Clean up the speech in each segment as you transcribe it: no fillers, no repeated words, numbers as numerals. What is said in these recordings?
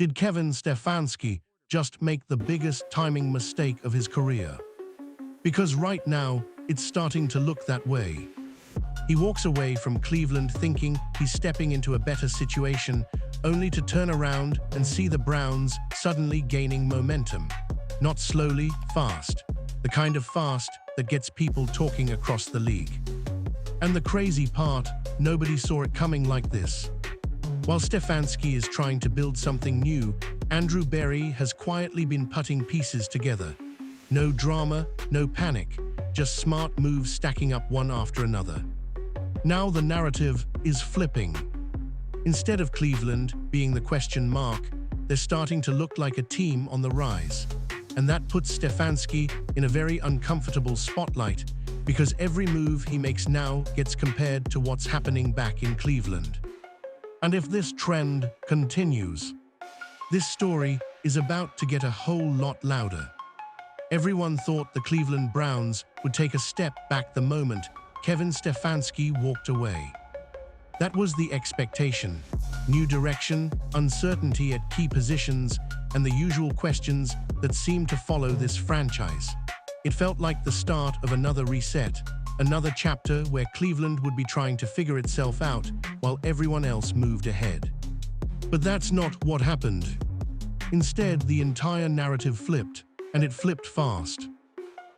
Did Kevin Stefanski just make the biggest timing mistake of his career? Because right now, it's starting to look that way. He walks away from Cleveland thinking he's stepping into a better situation, only to turn around and see the Browns suddenly gaining momentum. Not slowly, fast. The kind of fast that gets people talking across the league. And the crazy part, nobody saw it coming like this. While Stefanski is trying to build something new, Andrew Berry has quietly been putting pieces together. No drama, no panic, just smart moves stacking up one after another. Now the narrative is flipping. Instead of Cleveland being the question mark, they're starting to look like a team on the rise. And that puts Stefanski in a very uncomfortable spotlight, because every move he makes now gets compared to what's happening back in Cleveland. And if this trend continues, this story is about to get a whole lot louder. Everyone thought the Cleveland Browns would take a step back the moment Kevin Stefanski walked away. That was the expectation. New direction, uncertainty at key positions, and the usual questions that seemed to follow this franchise. It felt like the start of another reset, another chapter where Cleveland would be trying to figure itself out while everyone else moved ahead. But that's not what happened. Instead, the entire narrative flipped, and it flipped fast.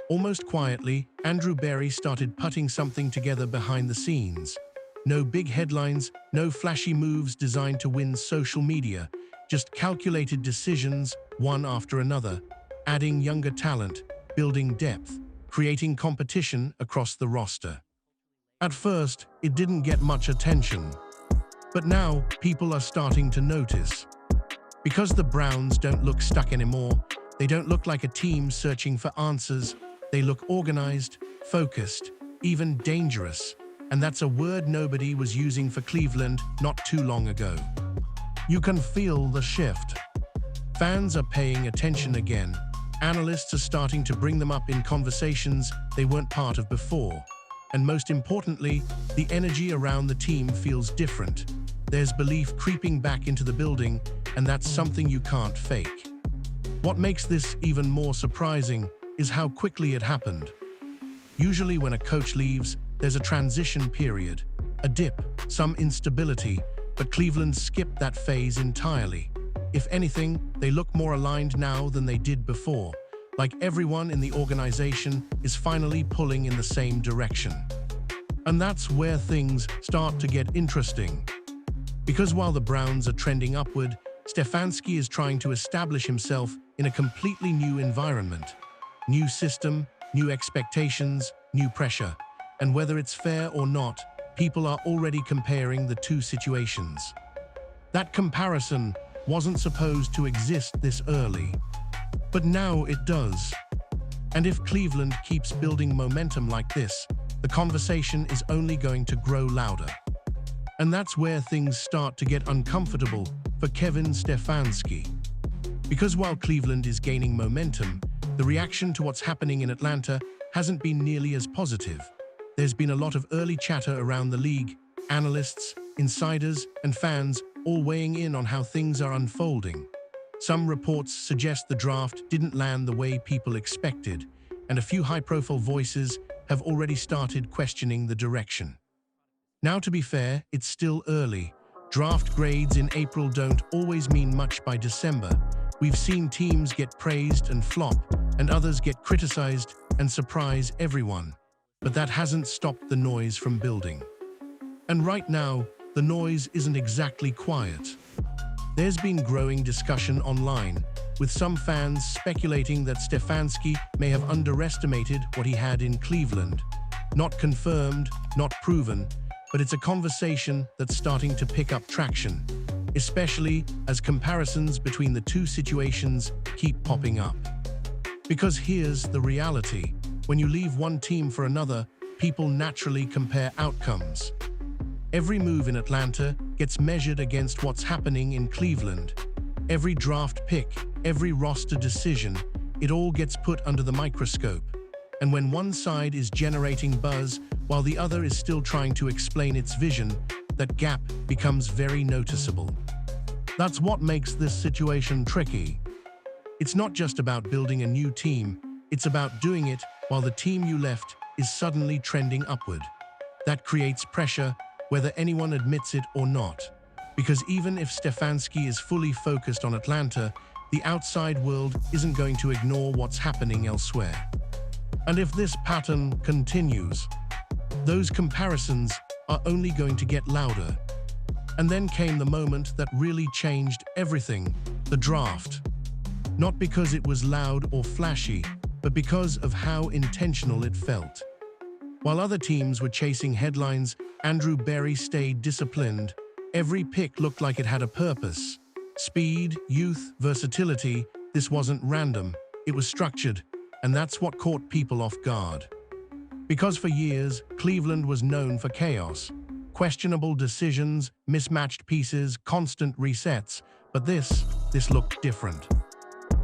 Almost quietly, Andrew Berry started putting something together behind the scenes. No big headlines, no flashy moves designed to win social media, just calculated decisions, one after another, adding younger talent, building depth, creating competition across the roster. At first, it didn't get much attention. But now, people are starting to notice. Because the Browns don't look stuck anymore, they don't look like a team searching for answers. They look organized, focused, even dangerous. And that's a word nobody was using for Cleveland not too long ago. You can feel the shift. Fans are paying attention again. Analysts are starting to bring them up in conversations they weren't part of before. And most importantly, the energy around the team feels different. There's belief creeping back into the building, and that's something you can't fake. What makes this even more surprising is how quickly it happened. Usually when a coach leaves, there's a transition period, a dip, some instability, but Cleveland skipped that phase entirely. If anything, they look more aligned now than they did before, like everyone in the organization is finally pulling in the same direction. And that's where things start to get interesting. Because while the Browns are trending upward, Stefanski is trying to establish himself in a completely new environment. New system, new expectations, new pressure. And whether it's fair or not, people are already comparing the two situations. That comparison wasn't supposed to exist this early. But now it does. And if Cleveland keeps building momentum like this, the conversation is only going to grow louder. And that's where things start to get uncomfortable for Kevin Stefanski. Because while Cleveland is gaining momentum, the reaction to what's happening in Atlanta hasn't been nearly as positive. There's been a lot of early chatter around the league, analysts, insiders, and fans all weighing in on how things are unfolding. Some reports suggest the draft didn't land the way people expected, and a few high-profile voices have already started questioning the direction. Now, to be fair, it's still early. Draft grades in April don't always mean much by December. We've seen teams get praised and flop, and others get criticized and surprise everyone. But that hasn't stopped the noise from building. And right now, the noise isn't exactly quiet. There's been growing discussion online, with some fans speculating that Stefanski may have underestimated what he had in Cleveland. Not confirmed, not proven, but it's a conversation that's starting to pick up traction, especially as comparisons between the two situations keep popping up. Because here's the reality. When you leave one team for another, people naturally compare outcomes. Every move in Atlanta gets measured against what's happening in Cleveland. Every draft pick, every roster decision, it all gets put under the microscope. And when one side is generating buzz while the other is still trying to explain its vision, that gap becomes very noticeable. That's what makes this situation tricky. It's not just about building a new team, it's about doing it while the team you left is suddenly trending upward. That creates pressure, whether anyone admits it or not. Because even if Stefanski is fully focused on Atlanta, the outside world isn't going to ignore what's happening elsewhere. And if this pattern continues, those comparisons are only going to get louder. And then came the moment that really changed everything, the draft. Not because it was loud or flashy, but because of how intentional it felt. While other teams were chasing headlines, Andrew Berry stayed disciplined. Every pick looked like it had a purpose. Speed, youth, versatility, this wasn't random, it was structured, and that's what caught people off guard. Because for years, Cleveland was known for chaos. Questionable decisions, mismatched pieces, constant resets, but this looked different.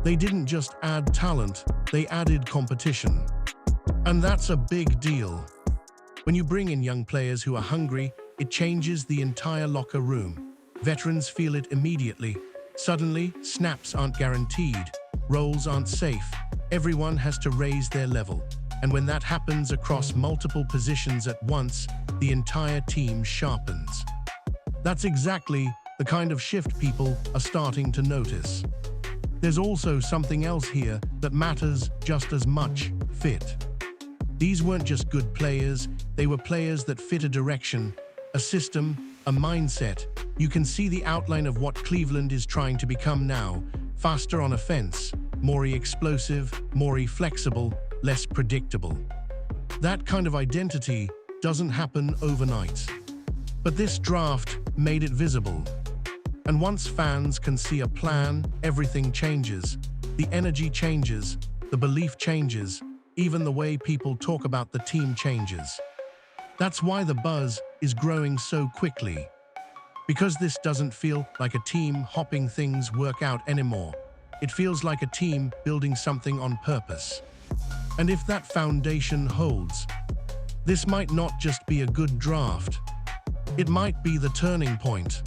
They didn't just add talent, they added competition. And that's a big deal. When you bring in young players who are hungry, it changes the entire locker room. Veterans feel it immediately. Suddenly, snaps aren't guaranteed, roles aren't safe. Everyone has to raise their level. And when that happens across multiple positions at once, the entire team sharpens. That's exactly the kind of shift people are starting to notice. There's also something else here that matters just as much: fit. These weren't just good players, they were players that fit a direction, a system, a mindset. You can see the outline of what Cleveland is trying to become now: faster on offense, more explosive, more flexible, less predictable. That kind of identity doesn't happen overnight. But this draft made it visible. And once fans can see a plan, everything changes. The energy changes, the belief changes, even the way people talk about the team changes. That's why the buzz is growing so quickly. Because this doesn't feel like a team hopping things work out anymore. It feels like a team building something on purpose. And if that foundation holds, this might not just be a good draft. It might be the turning point.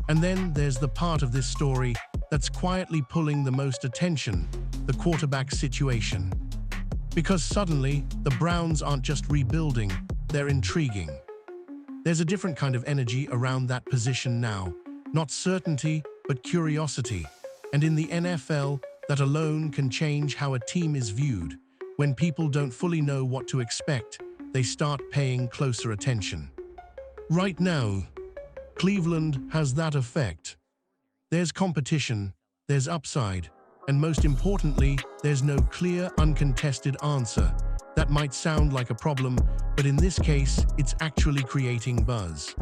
And then there's the part of this story that's quietly pulling the most attention: the quarterback situation. Because suddenly, the Browns aren't just rebuilding, they're intriguing. There's a different kind of energy around that position now. Not certainty, but curiosity. And in the NFL, that alone can change how a team is viewed. When people don't fully know what to expect, they start paying closer attention. Right now, Cleveland has that effect. There's competition, there's upside, and most importantly, there's no clear, uncontested answer. That might sound like a problem, but in this case, it's actually creating buzz.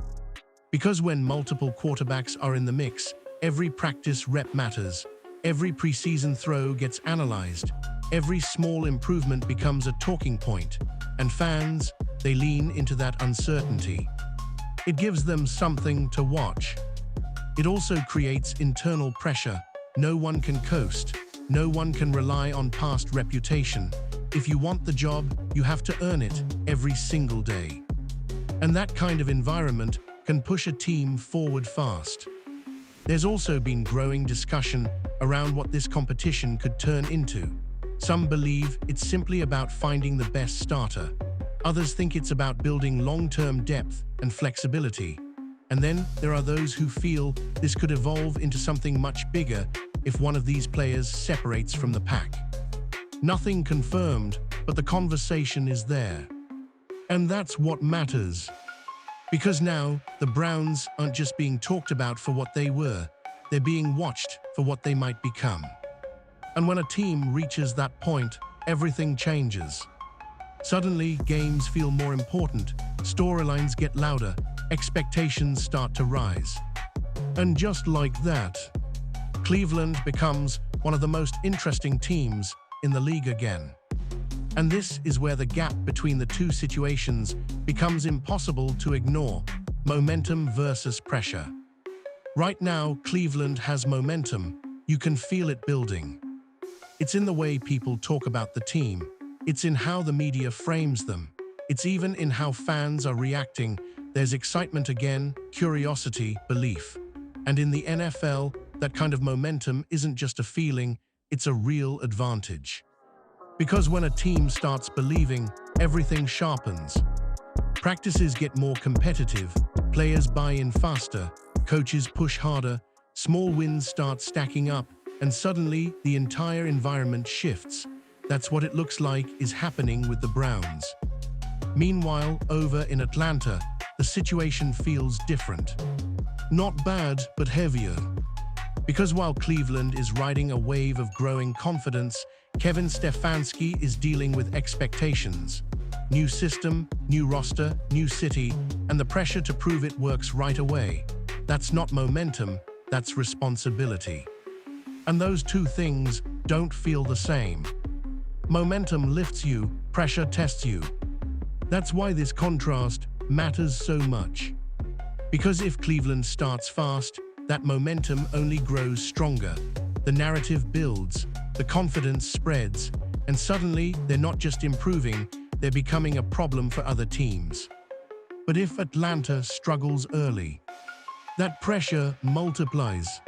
Because when multiple quarterbacks are in the mix, every practice rep matters. Every preseason throw gets analyzed. Every small improvement becomes a talking point. And fans, they lean into that uncertainty. It gives them something to watch. It also creates internal pressure. No one can coast. No one can rely on past reputation. If you want the job, you have to earn it every single day. And that kind of environment can push a team forward fast. There's also been growing discussion around what this competition could turn into. Some believe it's simply about finding the best starter. Others think it's about building long-term depth and flexibility. And then there are those who feel this could evolve into something much bigger if one of these players separates from the pack. Nothing confirmed, but the conversation is there. And that's what matters. Because now, the Browns aren't just being talked about for what they were, they're being watched for what they might become. And when a team reaches that point, everything changes. Suddenly, games feel more important, storylines get louder, expectations start to rise. And just like that, Cleveland becomes one of the most interesting teams in the league again. And this is where the gap between the two situations becomes impossible to ignore: momentum versus pressure. Right now, Cleveland has momentum. You can feel it building. It's in the way people talk about the team. It's in how the media frames them. It's even in how fans are reacting. There's excitement again, curiosity, belief. And in the NFL, that kind of momentum isn't just a feeling, it's a real advantage. Because when a team starts believing, everything sharpens. Practices get more competitive, players buy in faster, coaches push harder, small wins start stacking up, and suddenly the entire environment shifts. That's what it looks like is happening with the Browns. Meanwhile, over in Atlanta, the situation feels different. Not bad, but heavier. Because while Cleveland is riding a wave of growing confidence, Kevin Stefanski is dealing with expectations. New system, new roster, new city, and the pressure to prove it works right away. That's not momentum, that's responsibility. And those two things don't feel the same. Momentum lifts you, pressure tests you. That's why this contrast matters so much. Because if Cleveland starts fast, that momentum only grows stronger. The narrative builds, the confidence spreads, and suddenly they're not just improving, they're becoming a problem for other teams. But if Atlanta struggles early, that pressure multiplies.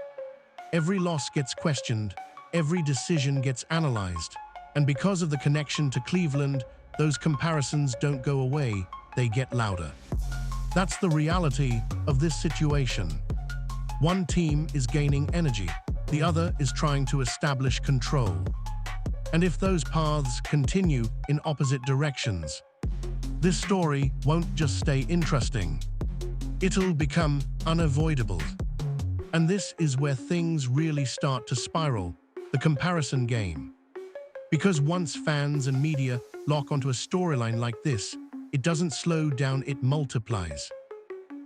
Every loss gets questioned, every decision gets analyzed. And because of the connection to Cleveland, those comparisons don't go away, they get louder. That's the reality of this situation. One team is gaining energy, the other is trying to establish control. And if those paths continue in opposite directions, this story won't just stay interesting. It'll become unavoidable. And this is where things really start to spiral, the comparison game. Because once fans and media lock onto a storyline like this, it doesn't slow down, it multiplies.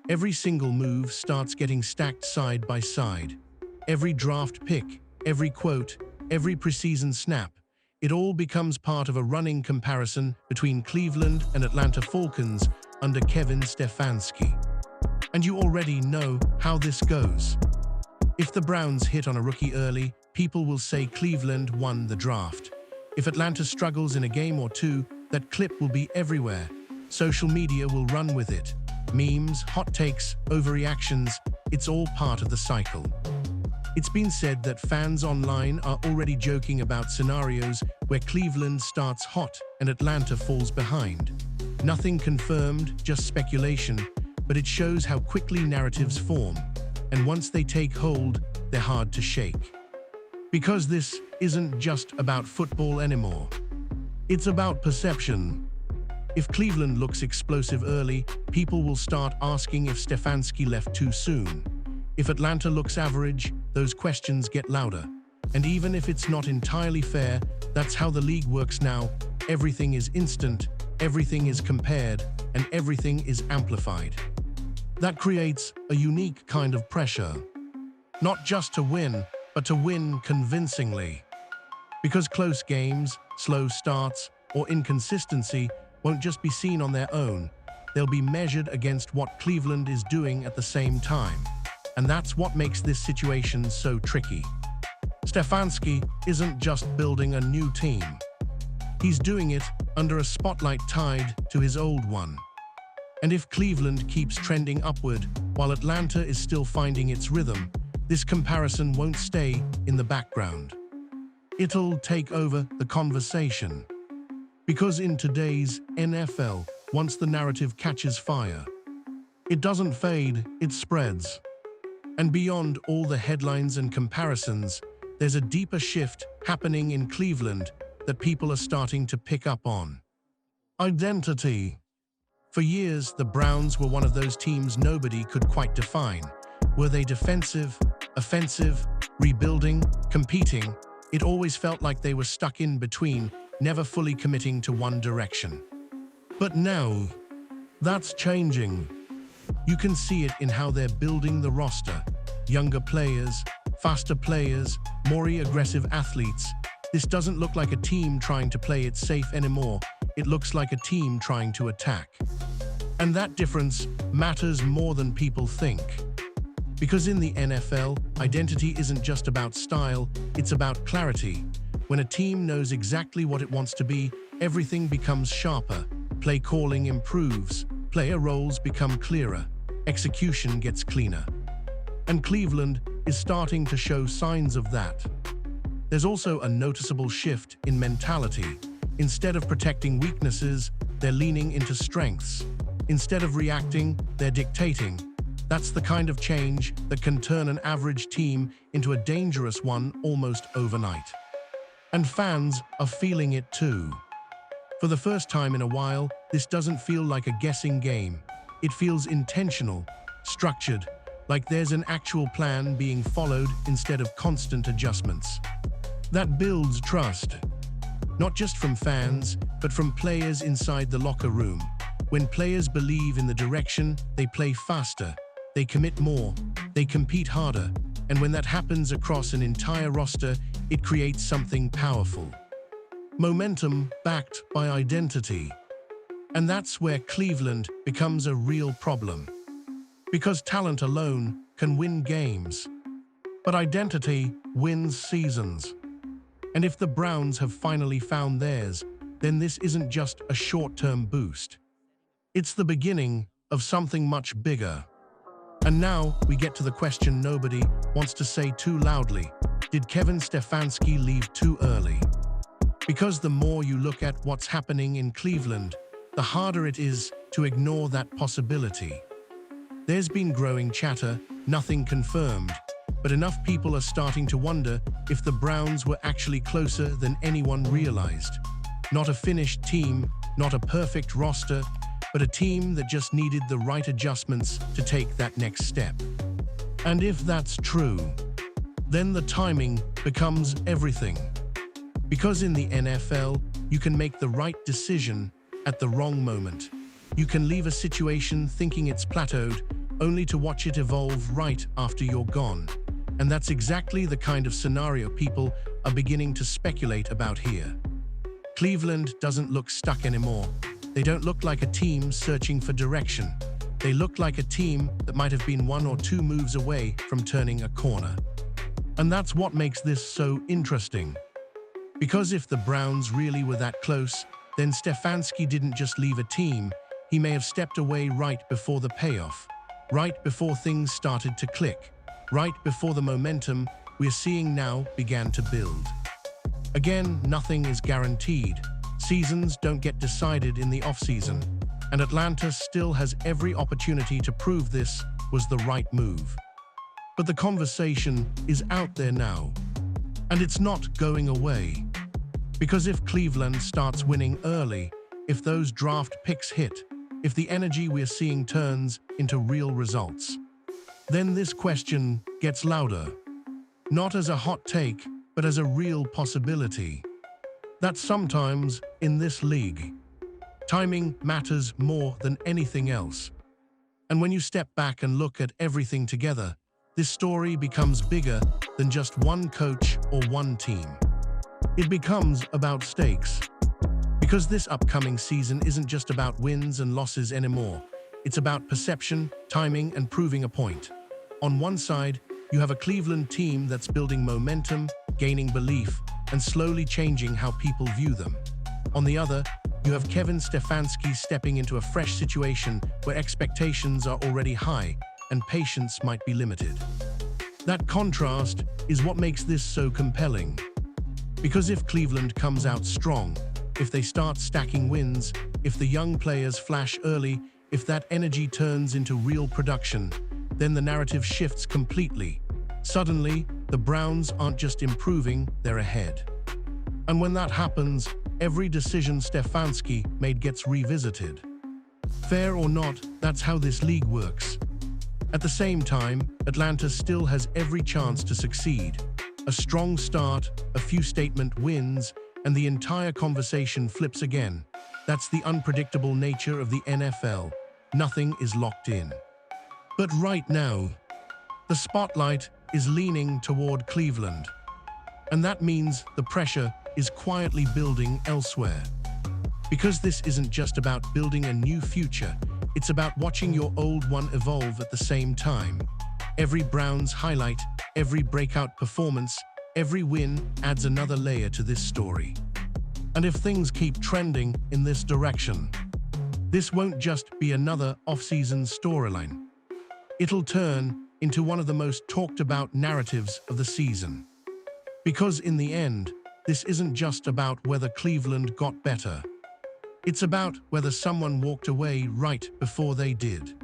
Every single move starts getting stacked side by side. Every draft pick, every quote, every preseason snap, it all becomes part of a running comparison between Cleveland and Atlanta Falcons under Kevin Stefanski. And you already know how this goes. If the Browns hit on a rookie early, people will say Cleveland won the draft. If Atlanta struggles in a game or two, that clip will be everywhere. Social media will run with it. Memes, hot takes, overreactions, it's all part of the cycle. It's been said that fans online are already joking about scenarios where Cleveland starts hot and Atlanta falls behind. Nothing confirmed, just speculation, but it shows how quickly narratives form. And once they take hold, they're hard to shake. Because this isn't just about football anymore. It's about perception. If Cleveland looks explosive early, people will start asking if Stefanski left too soon. If Atlanta looks average, those questions get louder. And even if it's not entirely fair, that's how the league works now. Everything is instant, everything is compared, and everything is amplified. That creates a unique kind of pressure. Not just to win, but to win convincingly. Because close games, slow starts, or inconsistency won't just be seen on their own. They'll be measured against what Cleveland is doing at the same time. And that's what makes this situation so tricky. Stefanski isn't just building a new team. He's doing it under a spotlight tied to his old one. And if Cleveland keeps trending upward while Atlanta is still finding its rhythm, this comparison won't stay in the background. It'll take over the conversation. Because in today's NFL, once the narrative catches fire, it doesn't fade, it spreads. And beyond all the headlines and comparisons, there's a deeper shift happening in Cleveland that people are starting to pick up on. Identity. For years, the Browns were one of those teams nobody could quite define. Were they defensive, offensive, rebuilding, competing? It always felt like they were stuck in between, never fully committing to one direction. But now, that's changing. You can see it in how they're building the roster. Younger players, faster players, more aggressive athletes. This doesn't look like a team trying to play it safe anymore. It looks like a team trying to attack. And that difference matters more than people think. Because in the NFL, identity isn't just about style, it's about clarity. When a team knows exactly what it wants to be, everything becomes sharper. Play calling improves, player roles become clearer, execution gets cleaner. And Cleveland is starting to show signs of that. There's also a noticeable shift in mentality. Instead of protecting weaknesses, they're leaning into strengths. Instead of reacting, they're dictating. That's the kind of change that can turn an average team into a dangerous one almost overnight. And fans are feeling it too. For the first time in a while, this doesn't feel like a guessing game. It feels intentional, structured, like there's an actual plan being followed instead of constant adjustments. That builds trust, not just from fans, but from players inside the locker room. When players believe in the direction, they play faster, they commit more, they compete harder, and when that happens across an entire roster, it creates something powerful. Momentum backed by identity. And that's where Cleveland becomes a real problem. Because talent alone can win games, but identity wins seasons. And if the Browns have finally found theirs, then this isn't just a short-term boost. It's the beginning of something much bigger. And now we get to the question nobody wants to say too loudly. Did Kevin Stefanski leave too early? Because the more you look at what's happening in Cleveland, the harder it is to ignore that possibility. There's been growing chatter, nothing confirmed, but enough people are starting to wonder if the Browns were actually closer than anyone realized. Not a finished team, not a perfect roster, but a team that just needed the right adjustments to take that next step. And if that's true, then the timing becomes everything. Because in the NFL, you can make the right decision at the wrong moment. You can leave a situation thinking it's plateaued, only to watch it evolve right after you're gone. And that's exactly the kind of scenario people are beginning to speculate about here. Cleveland doesn't look stuck anymore. They don't look like a team searching for direction. They look like a team that might have been 1 or 2 moves away from turning a corner. And that's what makes this so interesting. Because if the Browns really were that close, then Stefanski didn't just leave a team, he may have stepped away right before the payoff, right before things started to click, right before the momentum we're seeing now began to build. Again, nothing is guaranteed. Seasons don't get decided in the offseason, and Atlanta still has every opportunity to prove this was the right move. But the conversation is out there now, and it's not going away. Because if Cleveland starts winning early, if those draft picks hit, if the energy we're seeing turns into real results, then this question gets louder. Not as a hot take, but as a real possibility. That sometimes, in this league, timing matters more than anything else. And when you step back and look at everything together, this story becomes bigger than just one coach or one team. It becomes about stakes. Because this upcoming season isn't just about wins and losses anymore. It's about perception, timing, and proving a point. On one side, you have a Cleveland team that's building momentum, gaining belief, and slowly changing how people view them. On the other, you have Kevin Stefanski stepping into a fresh situation where expectations are already high and patience might be limited. That contrast is what makes this so compelling. Because if Cleveland comes out strong, if they start stacking wins, if the young players flash early, if that energy turns into real production, then the narrative shifts completely. Suddenly, the Browns aren't just improving, they're ahead. And when that happens, every decision Stefanski made gets revisited. Fair or not, that's how this league works. At the same time, Atlanta still has every chance to succeed. A strong start, a few statement wins, and the entire conversation flips again. That's the unpredictable nature of the NFL. Nothing is locked in. But right now, the spotlight is leaning toward Cleveland. And that means the pressure is quietly building elsewhere. Because this isn't just about building a new future, it's about watching your old one evolve at the same time. Every Browns highlight, every breakout performance, every win adds another layer to this story. And if things keep trending in this direction, this won't just be another off-season storyline. It'll turn into one of the most talked about narratives of the season. Because in the end, this isn't just about whether Cleveland got better. It's about whether someone walked away right before they did.